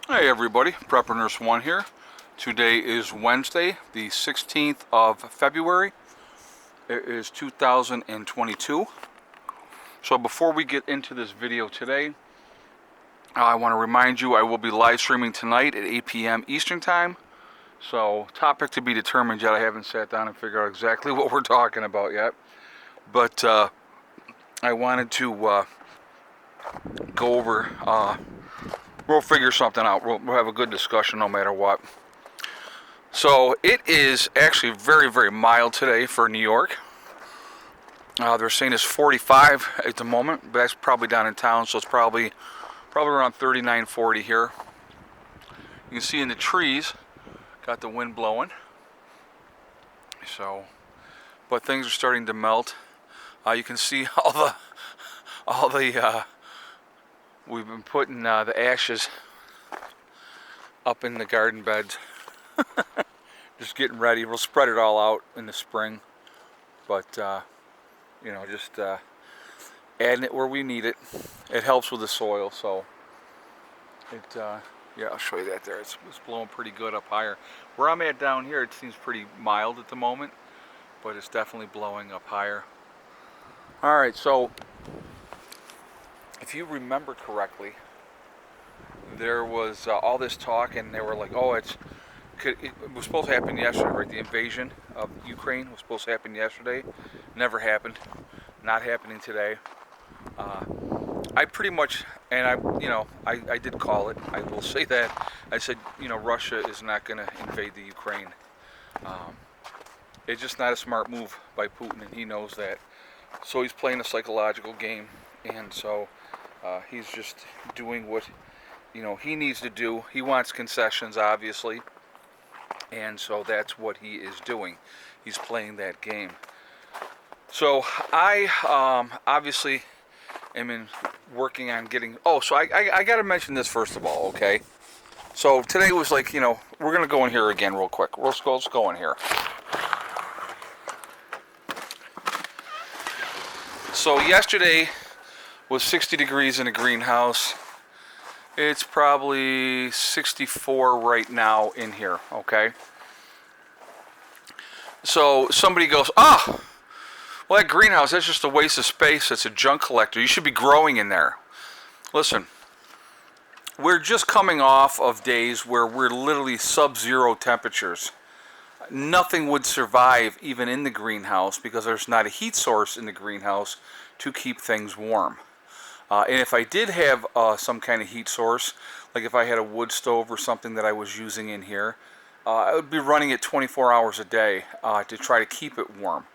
Hey everybody, Prepper Nurse 1 here. Today is Wednesday, the 16th of February. It is 2022. So before we get into this video today, I want to remind you I will be live streaming tonight at 8 p.m. Eastern Time. So topic to be determined yet. I haven't sat down and figured out exactly what we're talking about yet. But I wanted to go over... we'll figure something out. We'll have a good discussion no matter what. So it is actually very, very mild today for New York. They're saying it's 45 at the moment, but that's probably down in town, so it's probably around 39, 40 here. You can see in the trees, got the wind blowing. So, but things are starting to melt. You can see all the we've been putting the ashes up in the garden beds. Just getting ready. We'll spread it all out in the spring. But, you know, just adding it where we need it. It helps with the soil, so yeah, I'll show you that there. It's blowing pretty good up higher. Where I'm at down here, it seems pretty mild at the moment, but it's definitely blowing up higher. Alright, so if you remember correctly, there was all this talk, and they were like, "Oh, it was supposed to happen yesterday, right? The invasion of Ukraine was supposed to happen yesterday. Never happened. Not happening today." I pretty much, and I did call it. I will say that. I said, Russia is not going to invade the Ukraine. It's just not a smart move by Putin, and he knows that. So he's playing a psychological game, and so he's just doing what he needs to do. He wants concessions, obviously, and so that's what he is doing. He's playing that game. So I obviously am working on getting. Oh, so I got to mention this first of all, okay? So today was like, we're gonna go in here again real quick. Let's go in here. So yesterday was 60 degrees in the greenhouse. It's probably 64 right now in here, okay? So somebody goes, well, that greenhouse, that's just a waste of space. It's a junk collector. You should be growing in there. Listen, we're just coming off of days where we're literally sub-zero temperatures. Nothing would survive even in the greenhouse because there's not a heat source in the greenhouse to keep things warm. And if I did have some kind of heat source, like if I had a wood stove or something that I was using in here, I would be running it 24 hours a day to try to keep it warm,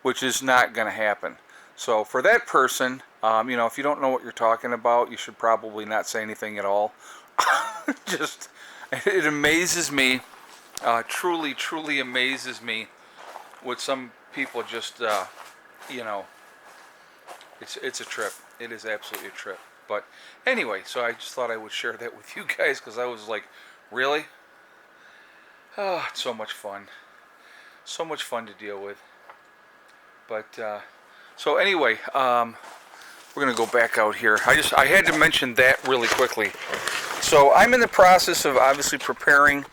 which is not going to happen. So for that person, if you don't know what you're talking about, you should probably not say anything at all. Just, it amazes me, truly, truly amazes me what some people just, it's a trip. It is absolutely a trip. But anyway, so I just thought I would share that with you guys because I was like, really? Oh, it's so much fun. So much fun to deal with. But, so anyway, we're going to go back out here. I had to mention that really quickly. So I'm in the process of obviously preparing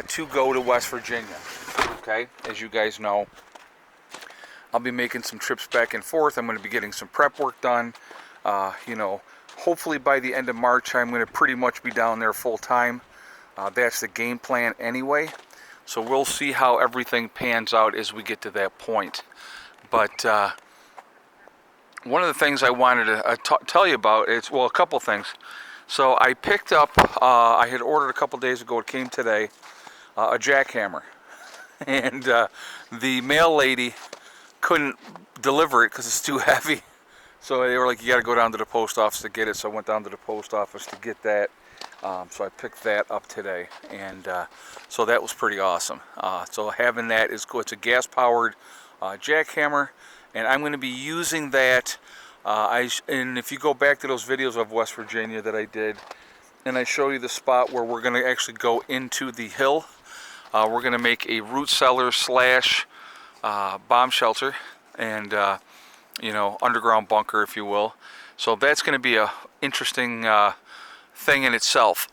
to go to West Virginia. Okay, as you guys know. I'll be making some trips back and forth. I'm going to be getting some prep work done. Hopefully by the end of March, I'm going to pretty much be down there full time. That's the game plan anyway. So we'll see how everything pans out as we get to that point. But one of the things I wanted to tell you about is, well, a couple things. So I picked up, I had ordered a couple days ago, it came today, a jackhammer. And the mail lady couldn't deliver it because it's too heavy. So they were like, you got to go down to the post office to get it. So I went down to the post office to get that. So I picked that up today. And so that was pretty awesome. So having that is cool. It's a gas-powered jackhammer. And I'm going to be using that. And if you go back to those videos of West Virginia that I did, and I show you the spot where we're going to actually go into the hill. We're going to make a root cellar slash bomb shelter and underground bunker, if you will. So that's going to be a interesting thing in itself.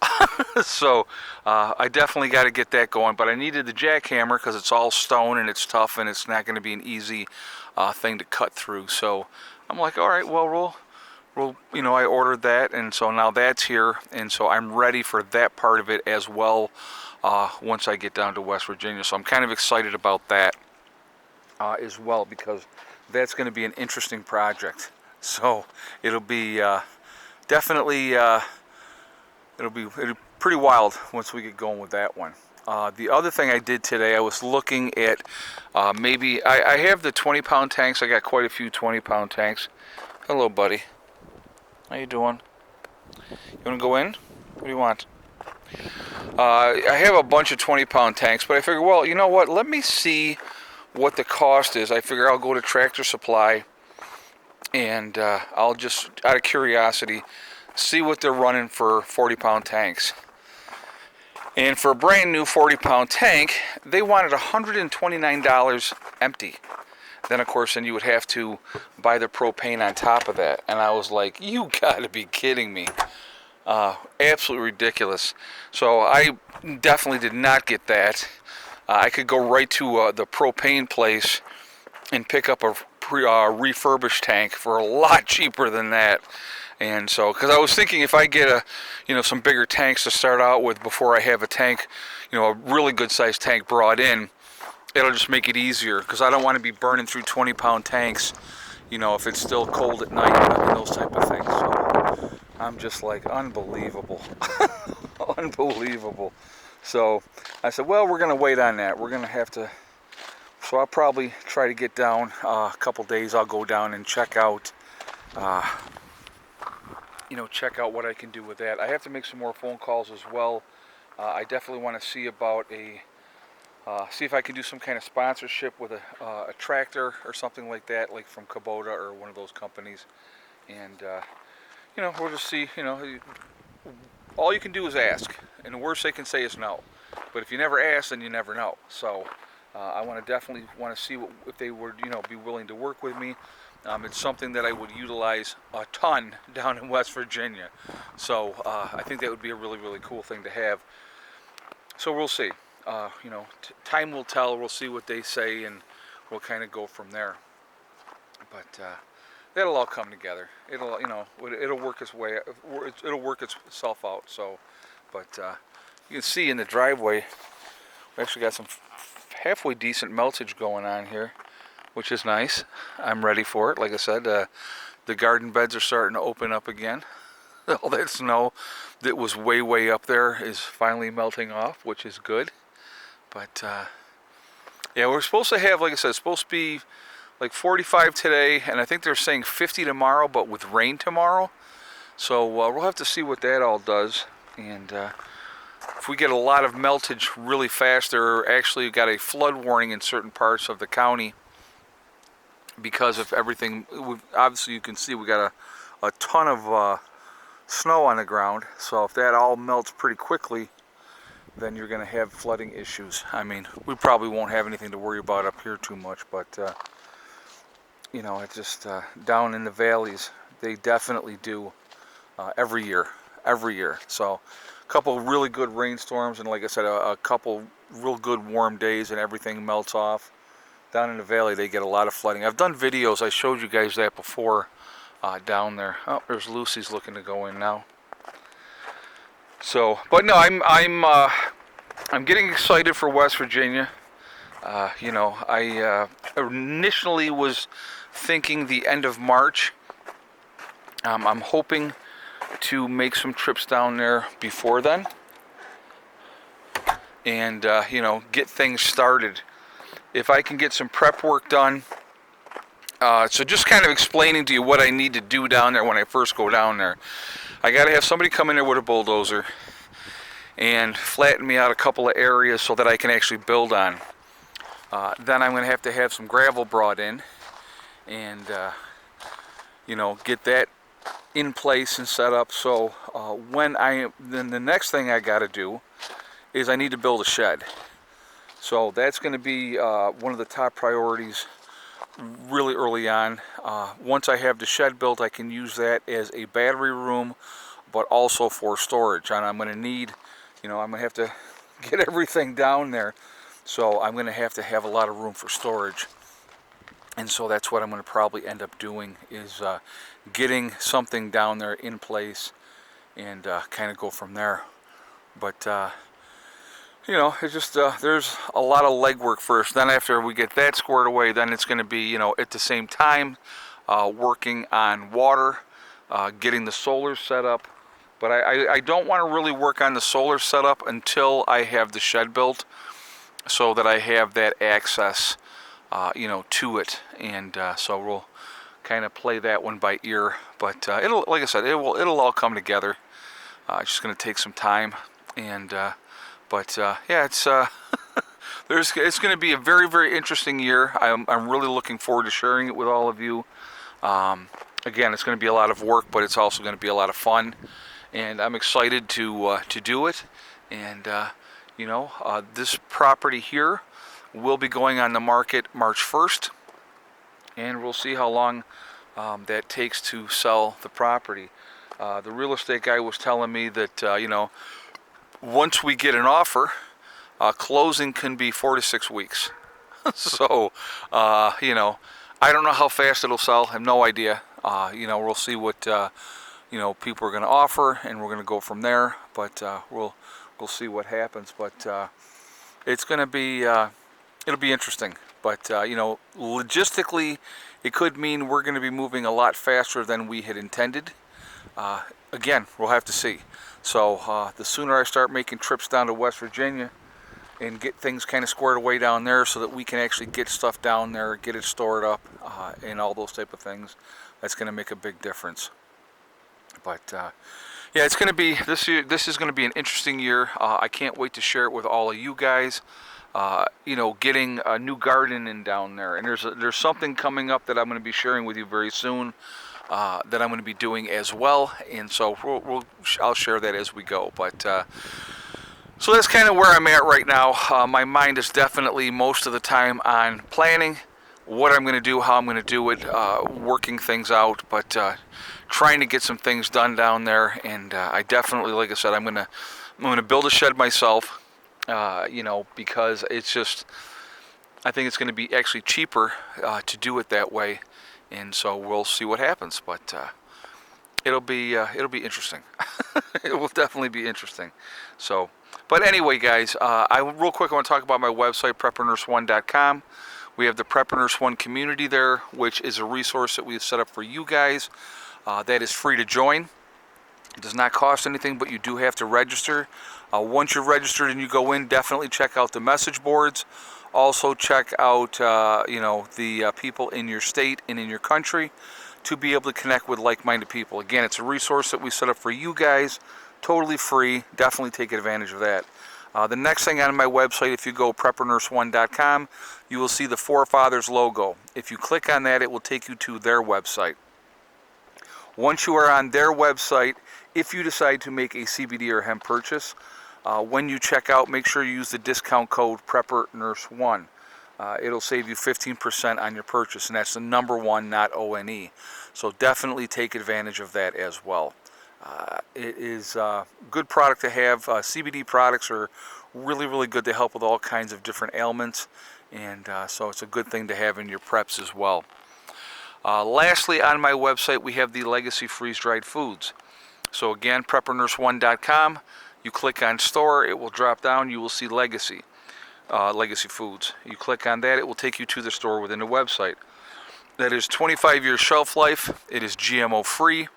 So I definitely got to get that going, but I needed the jackhammer because it's all stone and it's tough and it's not going to be an easy thing to cut through. So I'm like, all right, well, you know, I ordered that, and so now that's here, and so I'm ready for that part of it as well once I get down to West Virginia. So I'm kind of excited about that as well, because that's going to be an interesting project. So it'll be definitely it'll be pretty wild once we get going with that one. The other thing I did today, I was looking at maybe I have the 20-pound tanks. I got quite a few 20-pound tanks. Hello, buddy. How you doing? You want to go in? What do you want? I have a bunch of 20-pound tanks, but I figure, well, you know what? Let me see what the cost is. I figure I'll go to Tractor Supply, and I'll just, out of curiosity, see what they're running for 40-pound tanks. And for a brand new 40-pound tank, they wanted $129 empty. Then, of course, then you would have to buy the propane on top of that. And I was like, you got to be kidding me. Absolutely ridiculous. So I definitely did not get that. I could go right to the propane place and pick up a refurbished tank for a lot cheaper than that. And so, because I was thinking if I get some bigger tanks to start out with before I have a tank, a really good sized tank brought in, it'll just make it easier, because I don't want to be burning through 20-pound tanks, if it's still cold at night and those type of things. So I'm just like, unbelievable. Unbelievable. So I said, well, we're going to wait on that. We're going to have to, so I'll probably try to get down a couple days. I'll go down and check out, check out what I can do with that. I have to make some more phone calls as well. I definitely want to see about see if I can do some kind of sponsorship with a tractor or something like that, like from Kubota or one of those companies. And, we'll just see, all you can do is ask. And the worst they can say is no. But if you never ask, then you never know. So I definitely want to see if they would, be willing to work with me. It's something that I would utilize a ton down in West Virginia. So I think that would be a really, really cool thing to have. So we'll see. Time will tell. We'll see what they say, and we'll kind of go from there. But that'll all come together. It'll work its way. It'll work itself out. So, but you can see in the driveway, we actually got some halfway decent meltage going on here, which is nice. I'm ready for it. Like I said, the garden beds are starting to open up again. All that snow that was way, way up there is finally melting off, which is good. But yeah, we're supposed to have, like I said, it's supposed to be like 45 today, and I think they're saying 50 tomorrow, but with rain tomorrow. So we'll have to see what that all does. And if we get a lot of meltage really fast, they're actually got a flood warning in certain parts of the county because of everything. Obviously, you can see we got a ton of snow on the ground. So if that all melts pretty quickly, then you're going to have flooding issues. I mean, we probably won't have anything to worry about up here too much, but it's just down in the valleys, they definitely do every year. So a couple really good rainstorms, and like I said, a couple real good warm days, and everything melts off. Down in the valley, they get a lot of flooding. I've done videos. I showed you guys that before down there. Oh, there's Lucy's looking to go in now. So, but no, I'm getting excited for West Virginia. I initially was thinking the end of March. I'm hoping to make some trips down there before then, and get things started. If I can get some prep work done. So just kind of explaining to you what I need to do down there when I first go down there. I got to have somebody come in there with a bulldozer and flatten me out a couple of areas so that I can actually build on. Then I'm going to have some gravel brought in and, get that in place and set up. So then the next thing I got to do is I need to build a shed. So that's going to be one of the top priorities really early on. Once I have the shed built, I can use that as a battery room, but also for storage. And I'm going to need, I'm going to have to get everything down there. So I'm going to have a lot of room for storage. And so that's what I'm going to probably end up doing, is getting something down there in place and kind of go from there. But it's just there's a lot of legwork first. Then after we get that squared away, then it's going to be, at the same time, working on water, getting the solar set up. But I don't want to really work on the solar setup until I have the shed built, so that I have that access, to it. And so we'll kind of play that one by ear. But it'll, like I said, it'll all come together. It's just going to take some time. And yeah, it's it's going to be a very, very interesting year. I'm really looking forward to sharing it with all of you. Again, it's going to be a lot of work, but it's also going to be a lot of fun, and I'm excited to do it. And this property here will be going on the market March 1st, and we'll see how long that takes to sell the property. The real estate guy was telling me that once we get an offer, closing can be 4 to 6 weeks. So I don't know how fast it'll sell. I have no idea. We'll see what people are going to offer, and we're going to go from there. But we'll see what happens. But it's going to be it'll be interesting. But logistically, it could mean we're going to be moving a lot faster than we had intended. Again, we'll have to see. So the sooner I start making trips down to West Virginia and get things kind of squared away down there, so that we can actually get stuff down there, get it stored up, and all those type of things, that's going to make a big difference. But yeah, it's going to be this year. This is going to be an interesting year. I can't wait to share it with all of you guys. Getting a new garden in down there, and there's something coming up that I'm going to be sharing with you very soon. That I'm going to be doing as well, and so I'll share that as we go. But so that's kind of where I'm at right now. My mind is definitely most of the time on planning what I'm going to do, how I'm going to do it, working things out, but trying to get some things done down there. And I definitely, like I said, I'm going to build a shed myself, because it's just, I think it's going to be actually cheaper to do it that way. And so we'll see what happens, but it'll be interesting. It will definitely be interesting. So, but anyway, guys, real quick, I want to talk about my website, preppernurse1.com. We have the Prepper Nurse 1 community there, which is a resource that we've set up for you guys. That is free to join. It does not cost anything, but you do have to register. Once you're registered and you go in, definitely check out the message boards. Also check out, the people in your state and in your country to be able to connect with like-minded people. Again, it's a resource that we set up for you guys, totally free. Definitely take advantage of that. The next thing on my website, if you go preppernurse1.com, you will see the Forefathers logo. If you click on that, it will take you to their website. Once you are on their website, if you decide to make a CBD or hemp purchase, when you check out, make sure you use the discount code PrepperNurse1. It'll save you 15% on your purchase, and that's the number 1, not ONE. So definitely take advantage of that as well. It is a good product to have. CBD products are really, really good to help with all kinds of different ailments, and so it's a good thing to have in your preps as well. Lastly, on my website, we have the Legacy freeze-dried foods. So again, preppernurse1.com. You click on store, it will drop down, you will see Legacy Foods. You click on that, it will take you to the store within the website. That is 25 years shelf life. It is GMO free.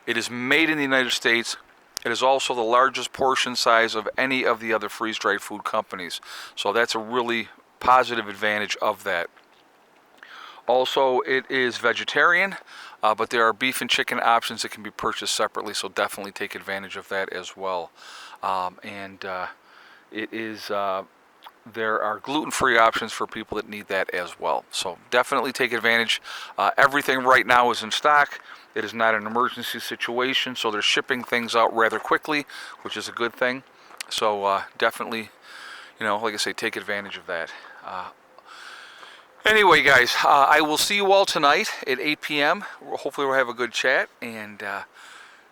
It is made in the United States. It is also the largest portion size of any of the other freeze-dried food companies. So that's a really positive advantage of that. Also, it is vegetarian, but there are beef and chicken options that can be purchased separately, so definitely take advantage of that as well. It is there are gluten-free options for people that need that as well. So definitely take advantage. Everything right now is in stock. It is not an emergency situation, so they're shipping things out rather quickly, which is a good thing. So definitely, like I say, take advantage of that. Anyway, guys, I will see you all tonight at 8 p.m. Hopefully we'll have a good chat, and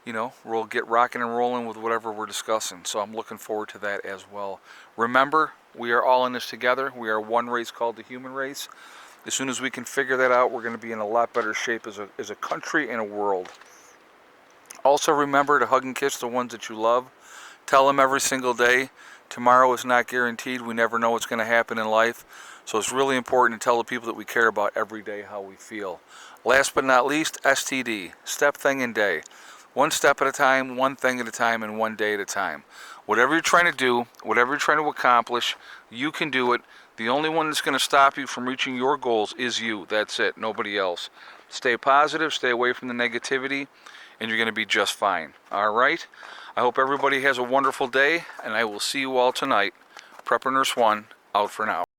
you know, we'll get rocking and rolling with whatever we're discussing. So I'm looking forward to that as well. Remember, we are all in this together. We are one race called the human race. As soon as we can figure that out, we're going to be in a lot better shape as a country and a world. Also remember to hug and kiss the ones that you love. Tell them every single day. Tomorrow is not guaranteed. We never know what's going to happen in life. So it's really important to tell the people that we care about every day how we feel. Last but not least, STD. Step, thing, and day. One step at a time, one thing at a time, and one day at a time. Whatever you're trying to do, whatever you're trying to accomplish, you can do it. The only one that's going to stop you from reaching your goals is you. That's it. Nobody else. Stay positive. Stay away from the negativity, and you're going to be just fine. All right? I hope everybody has a wonderful day, and I will see you all tonight. Prepper Nurse 1, out for now.